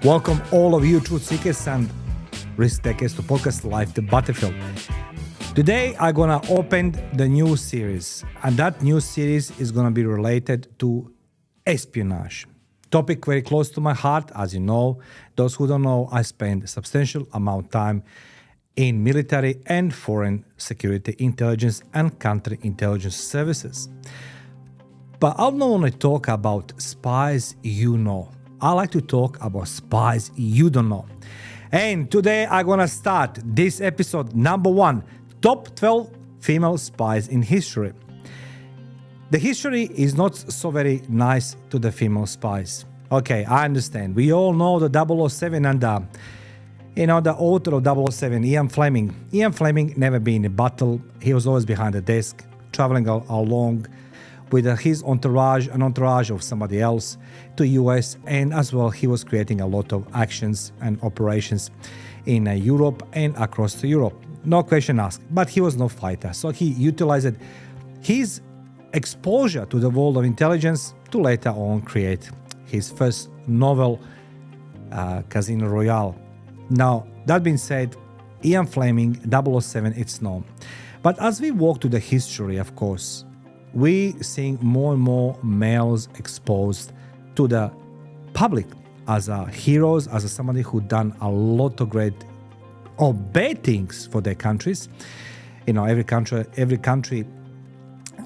Welcome all of you truth seekers and risk takers to podcast Life the Battlefield. Today I'm gonna open the new series, and that new series is gonna be related to espionage. Topic very close to my heart, as you know. Those who don't know, I spend a substantial amount of time in military and foreign security intelligence and counterintelligence services. But I don't want to talk about spies you know. I like to talk about spies you don't know. And today I'm gonna start this episode number 1, top 12 female spies in history. The history is not so very nice to the female spies. Okay, I understand. We all know the 007 and the author of 007, Ian Fleming. Ian Fleming never been in a battle. He was always behind the desk, traveling along with his entourage, an entourage of somebody else to US, and as well he was creating a lot of actions and operations in Europe and across to Europe. No question asked, but he was no fighter, so he utilized his exposure to the world of intelligence to later on create his first novel, Casino Royale. Now, that being said, Ian Fleming, 007, it's known. But as we walk to the history, of course, we seeing more and more males exposed to the public as heroes, as somebody who done a lot of great or bad things for their countries. You know, every country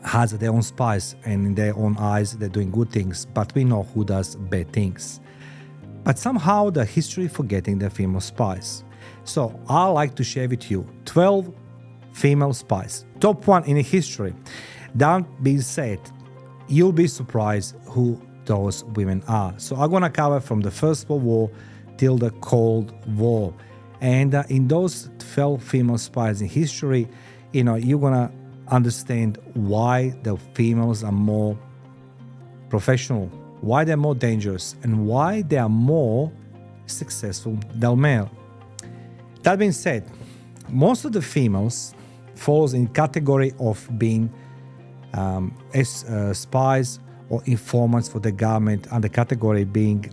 has their own spies, and in their own eyes they're doing good things, but we know who does bad things. But somehow the history forgetting the female spies. So I like to share with you 12 female spies, top 1 in history. That being said, you'll be surprised who those women are. So I'm going to cover from the First World War till the Cold War. And in those 12 female spies in history, you're going to understand why the females are more professional, why they're more dangerous, and why they are more successful than male. That being said, most of the females falls in category of being spies or informants for the government, and the category being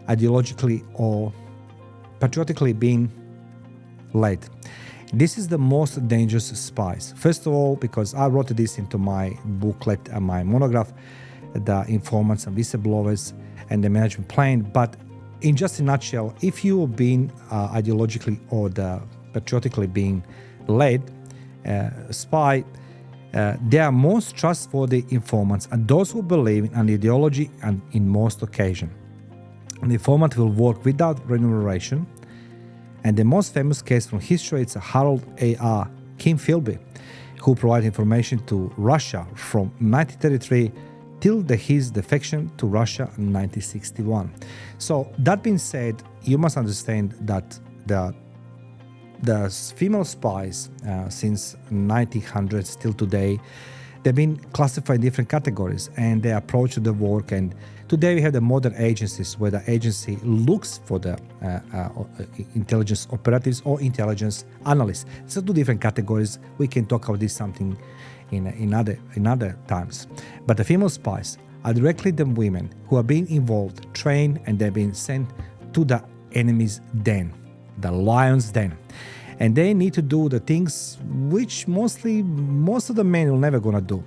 ideologically or patriotically being led. This is the most dangerous spies. First of all, because I wrote this into my booklet and my monograph, the informants and whistleblowers and the management plan. But in just a nutshell, if you are being ideologically or patriotically being led spy, they are most trustworthy informants and those who believe in an ideology, and in most occasions. An informant will work without remuneration, and the most famous case from history is Harold A.R. Kim Philby, who provided information to Russia from 1933 till his defection to Russia in 1961. So that being said, you must understand that the female spies since 1900s till today, they've been classified in different categories, and they approach the work. And today we have the modern agencies where the agency looks for the intelligence operatives or intelligence analysts. So 2 different categories. We can talk about this something in other times. But the female spies are directly the women who are being involved, trained, and they're being sent to the enemy's den, the lion's den. And they need to do the things which most of the men are never gonna do.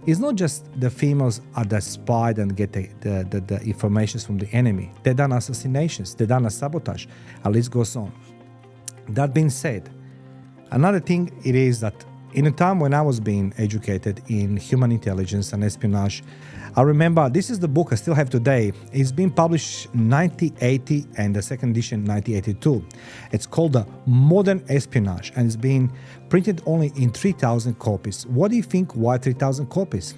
It's not just the females are the spy and get the information from the enemy. They've done assassinations, they've done a sabotage, a list goes on. That being said, another thing it is that in a time when I was being educated in human intelligence and espionage, I remember this is the book I still have today. It's been published 1980 and the second edition 1982. It's called The Modern Espionage, and it's been printed only in 3,000 copies. What do you think? Why 3,000 copies?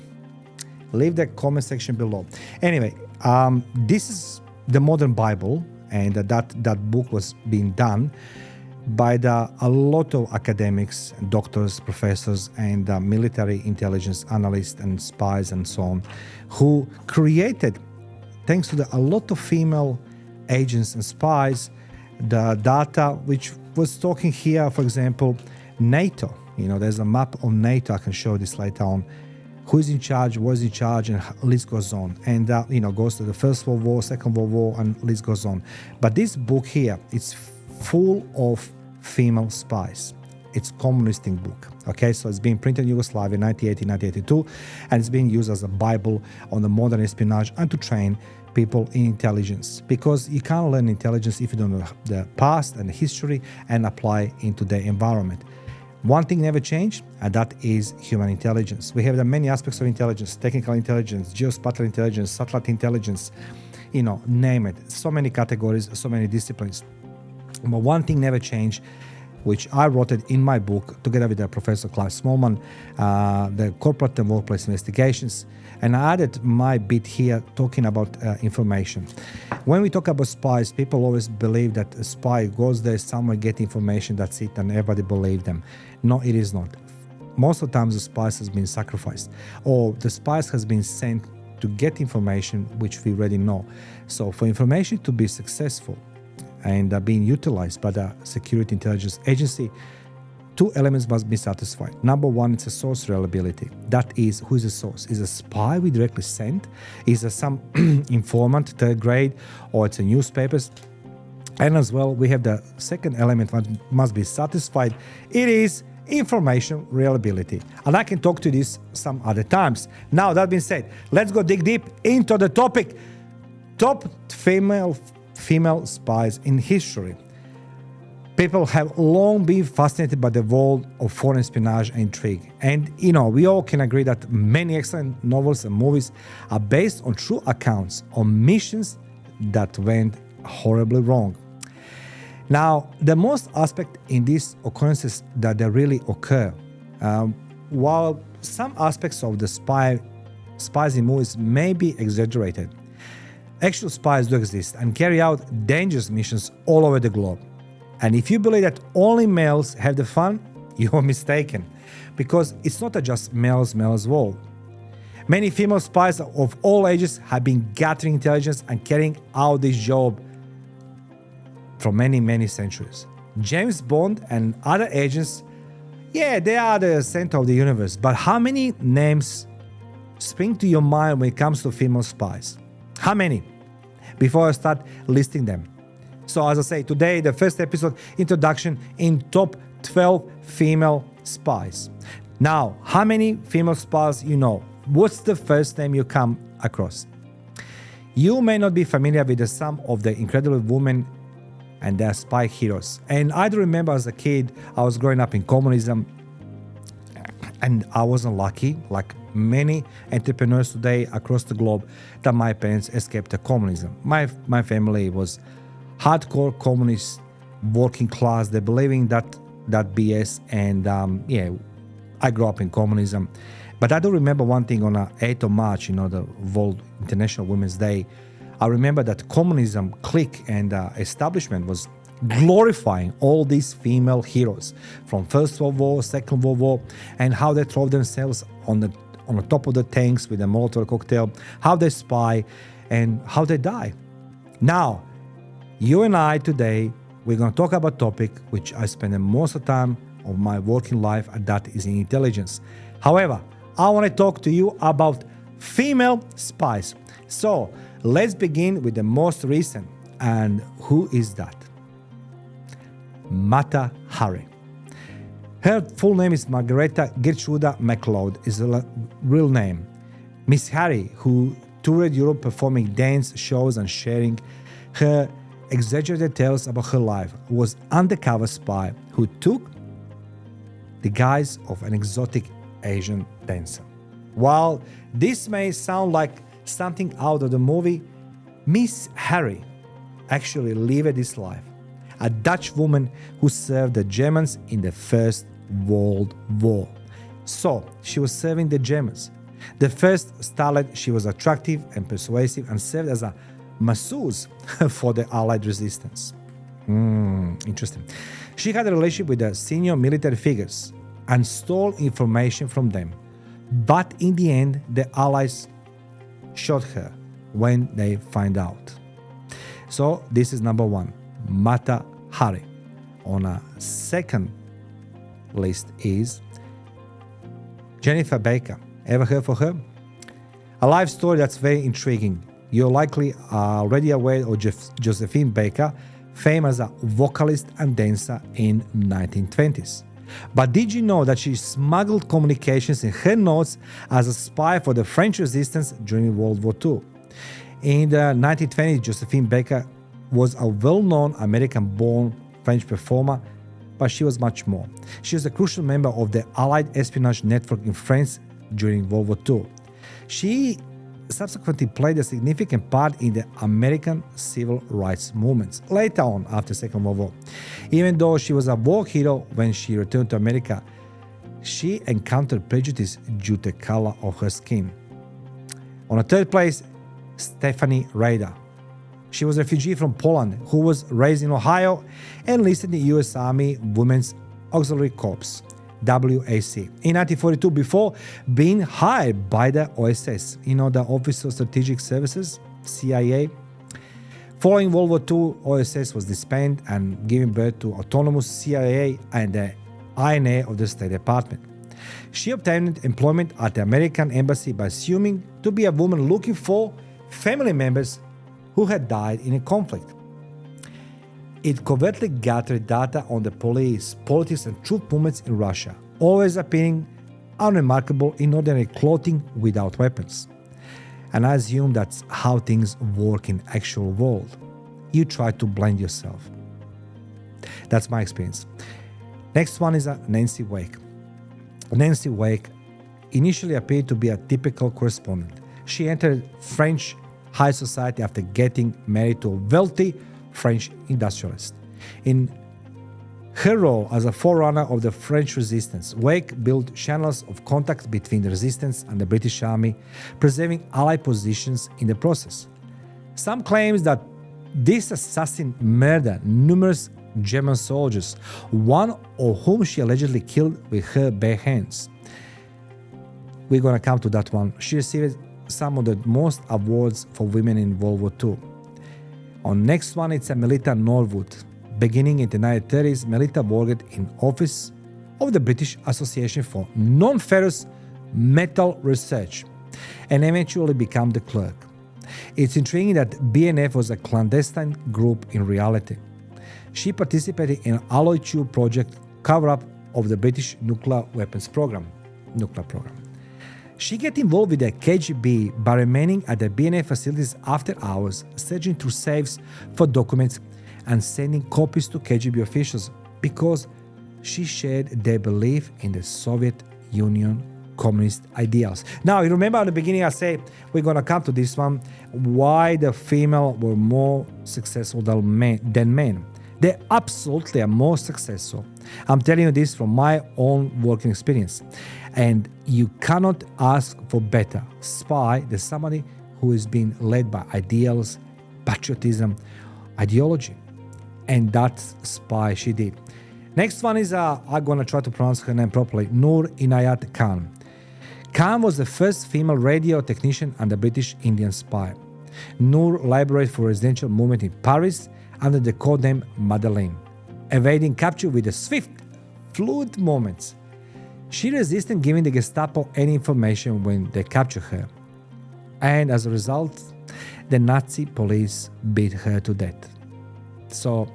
Leave the comment section below. Anyway, this is the modern Bible, and that book was being done by a lot of academics, doctors, professors, and military intelligence analysts and spies and so on, who created, thanks to a lot of female agents and spies, the data which was talking here, for example, NATO, There's a map on NATO. I can show this later on. Who's in charge, was in charge, and list goes on. And, goes to the First World War, Second World War, and list goes on. But this book here, it's full of female spies. It's communistic book. Okay, so it's been printed in Yugoslavia in 1980, 1982, and it's being used as a Bible on the modern espionage and to train people in intelligence. Because you can't learn intelligence if you don't know the past and the history and apply into the environment. One thing never changed, and that is human intelligence. We have the many aspects of intelligence: technical intelligence, geospatial intelligence, satellite intelligence, name it. So many categories, so many disciplines. But one thing never changed, which I wrote it in my book together with Professor Clive Smallman, the corporate and workplace investigations. And I added my bit here talking about information. When we talk about spies, people always believe that a spy goes there somewhere, get information, that's it, and everybody believe them. No, it is not. Most of the times the spies has been sacrificed, or the spies has been sent to get information which we already know. So for information to be successful and being utilized by the security intelligence agency, two elements must be satisfied. Number one, it's a source reliability. That is, who is the source? Is a spy we directly sent? Is it some informant, third grade, or it's a newspapers? And as well, we have the second element that must be satisfied. It is information reliability. And I can talk to this some other times. Now, that being said, let's go dig deep into the topic. Top female spies in history. People have long been fascinated by the world of foreign espionage and intrigue. And, we all can agree that many excellent novels and movies are based on true accounts on missions that went horribly wrong. Now, the most aspect in these occurrences that they really occur, while some aspects of the spies in movies may be exaggerated, actual spies do exist and carry out dangerous missions all over the globe. And if you believe that only males have the fun, you're mistaken, because it's not just males world. Many female spies of all ages have been gathering intelligence and carrying out this job for many centuries. James Bond and other agents, they are the center of the universe, but how many names spring to your mind when it comes to female spies? How many? Before I start listing them. So as I say, today, the first episode, introduction in top 12 female spies. Now, how many female spies you know? What's the first name you come across? You may not be familiar with some of the incredible women and their spy heroes. And I do remember as a kid, I was growing up in communism, and I wasn't lucky, like many entrepreneurs today across the globe, that my parents escaped the communism. My family was hardcore communist, working class. They believing that BS, and I grew up in communism. But I do remember one thing on 8th of March, the World International Women's Day. I remember that communism clique and establishment was glorifying all these female heroes from First World War, Second World War, and how they throw themselves on the top of the tanks with a Molotov cocktail, how they spy, and how they die. Now, you and I today, we're going to talk about a topic which I spend most of the time of my working life, and that is in intelligence. However, I want to talk to you about female spies. So let's begin with the most recent. And who is that? Mata Hare. Her full name is Margareta Gertruda MacLeod, is a real name. Miss Hare, who toured Europe performing dance shows and sharing her exaggerated tales about her life, was undercover spy who took the guise of an exotic Asian dancer. While this may sound like something out of the movie, Miss Hare actually lived this life. A Dutch woman who served the Germans in the First World War. So she was serving the Germans. The first starlet, she was attractive and persuasive and served as a masseuse for the Allied resistance. Interesting. She had a relationship with the senior military figures and stole information from them. But in the end, the Allies shot her when they find out. So this is number one, Mata Hare. On a second list is Jennifer Baker. Ever heard of her? A life story that's very intriguing. You're likely already aware of Josephine Baker, famous as a vocalist and dancer in 1920s. But did you know that she smuggled communications in her notes as a spy for the French resistance during World War II? In the 1920s, Josephine Baker was a well-known American-born French performer, but she was much more. She was a crucial member of the Allied espionage network in France during World War II. She subsequently played a significant part in the American civil rights movements later on after Second World War. Even though she was a war hero when she returned to America, she encountered prejudice due to the color of her skin. On a third place, Stephanie Ryder. She was a refugee from Poland who was raised in Ohio and enlisted in the U.S. Army Women's Auxiliary Corps, WAC, in 1942 before being hired by the OSS, the Office of Strategic Services, CIA. Following World War II, OSS was disbanded and giving birth to autonomous CIA and the INA of the State Department. She obtained employment at the American Embassy by assuming to be a woman looking for family members who had died in a conflict. It covertly gathered data on the police, politics, and troop movements in Russia, always appearing unremarkable in ordinary clothing without weapons. And I assume that's how things work in actual world. You try to blend yourself. That's my experience. Next one is Nancy Wake. Nancy Wake initially appeared to be a typical correspondent. She entered French high society after getting married to a wealthy French industrialist. In her role as a forerunner of the French resistance, Wake built channels of contact between the resistance and the British Army, preserving Allied positions in the process. Some claims that this assassin murdered numerous German soldiers, one of whom she allegedly killed with her bare hands. We're going to come to that one. She received some of the most awards for women in World War II. On next one, it's Emilia Norwood. Beginning in the 1930s, Melita worked in office of the British Association for Non-Ferrous Metal Research and eventually became the clerk. It's intriguing that BNF was a clandestine group in reality. She participated in an alloy tube project cover-up of the British nuclear weapons program. She got involved with the KGB by remaining at the BNF facilities after hours, searching through safes for documents and sending copies to KGB officials because she shared their belief in the Soviet Union communist ideals. Now, you remember at the beginning I said we're going to come to this one, why the female were more successful than men. They absolutely are more successful. I'm telling you this from my own working experience. And you cannot ask for better spy than somebody who is being led by ideals, patriotism, ideology. And that spy she did. Next one is, I'm going to try to pronounce her name properly, Noor Khan. Khan was the first female radio technician and a British Indian spy. Noor laborated for residential movement in Paris under the codename Madeleine, evading capture with the swift, fluid movements. She resisted giving the Gestapo any information when they captured her. And as a result, the Nazi police beat her to death. So,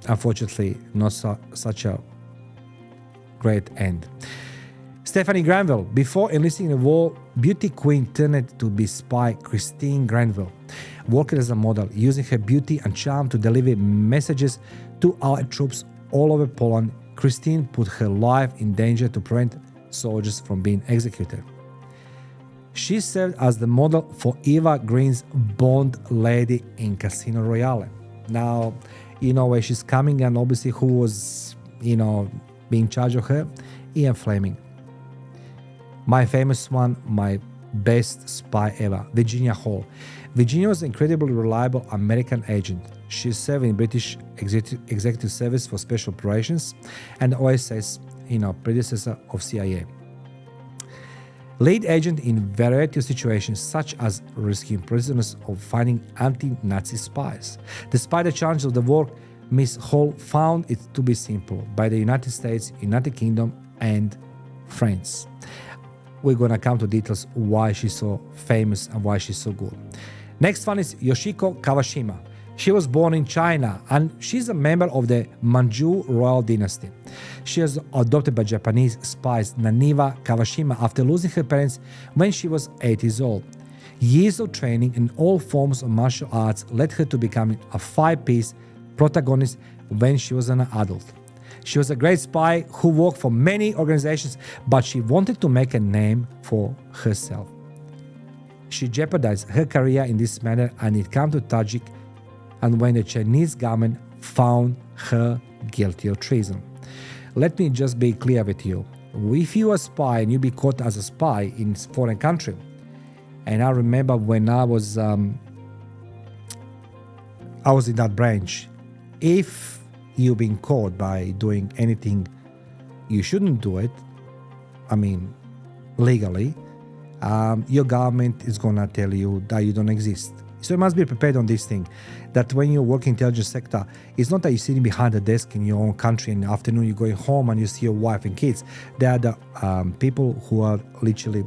unfortunately, not such a great end. Stephanie Granville, before enlisting in the war, beauty queen turned to be spy Christine Granville, worked as a model, using her beauty and charm to deliver messages to Allied troops all over Poland. Christine put her life in danger to prevent soldiers from being executed. She served as the model for Eva Green's Bond lady in Casino Royale. Now, you know where she's coming, and obviously who was, being in charge of her? Ian Fleming. My famous one, my best spy ever, Virginia Hall. Virginia was an incredibly reliable American agent. She served in British Executive Service for Special Operations and OSS, predecessor of CIA. Lead agent in variety of situations such as rescuing prisoners or finding anti-Nazi spies. Despite the challenges of the war, Miss Hall found it to be simple by the United States, United Kingdom, and France. we're going to come to details why she's so famous and why she's so good. Next one is Yoshiko Kawashima. She was born in China and she's a member of the Manchu royal dynasty. She was adopted by Japanese spies Naniwa Kawashima after losing her parents when she was 8 years old. Years of training in all forms of martial arts led her to becoming a 5-piece protagonist when she was an adult. She was a great spy who worked for many organizations, but she wanted to make a name for herself. She jeopardized her career in this manner and it came to tragic and when the Chinese government found her guilty of treason. Let me just be clear with you. If you are a spy and you be caught as a spy in a foreign country, and I remember when I was in that branch, if you've been caught by doing anything you shouldn't do it, legally, your government is gonna tell you that you don't exist. So you must be prepared on this thing, that when you work in the intelligence sector, it's not that you're sitting behind a desk in your own country and in the afternoon you're going home and you see your wife and kids. They are the people who are literally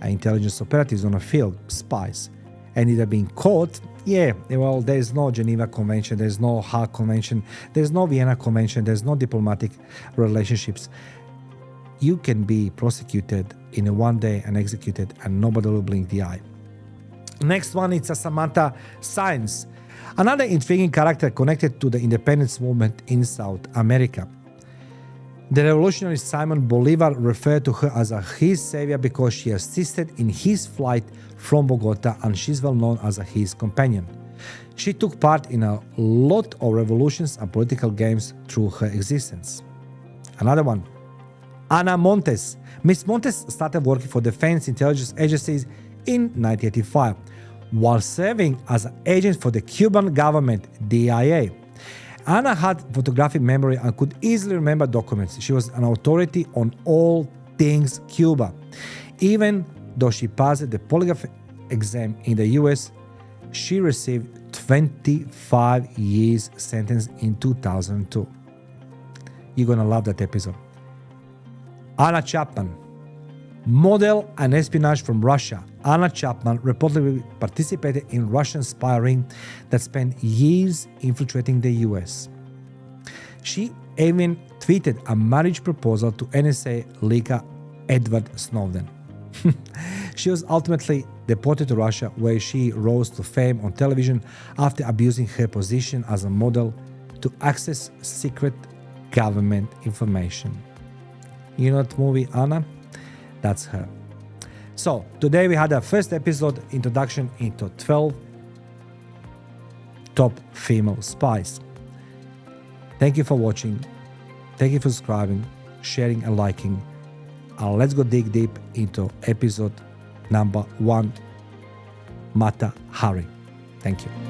intelligence operatives on a field, spies. And either being caught, there's no Geneva Convention, there's no Hague Convention, there's no Vienna Convention, there's no diplomatic relationships. You can be prosecuted in one day and executed and nobody will blink the eye. Next one is Samantha Science, another intriguing character connected to the independence movement in South America. The revolutionary Simon Bolivar referred to her as his savior because she assisted in his flight from Bogota and she's well known as his companion. She took part in a lot of revolutions and political games through her existence. Another one, Ana Montes. Miss Montes started working for defense intelligence agencies in 1985 while serving as an agent for the Cuban government, DIA. Ana had photographic memory and could easily remember documents. She was an authority on all things Cuba. Even though she passed the polygraph exam in the US, she received 25 years sentence in 2002. You're gonna love that episode. Anna Chapman, model and espionage from Russia. Anna Chapman reportedly participated in Russian spy ring that spent years infiltrating the US. She even tweeted a marriage proposal to NSA leaker Edward Snowden. She was ultimately deported to Russia, where she rose to fame on television after abusing her position as a model to access secret government information. You know that movie Anna? That's her. So today we had our first episode introduction into 12 top female spies. Thank you for watching. Thank you for subscribing, sharing and liking. Let's go dig deep into episode number 1, Mata Hare. Thank you.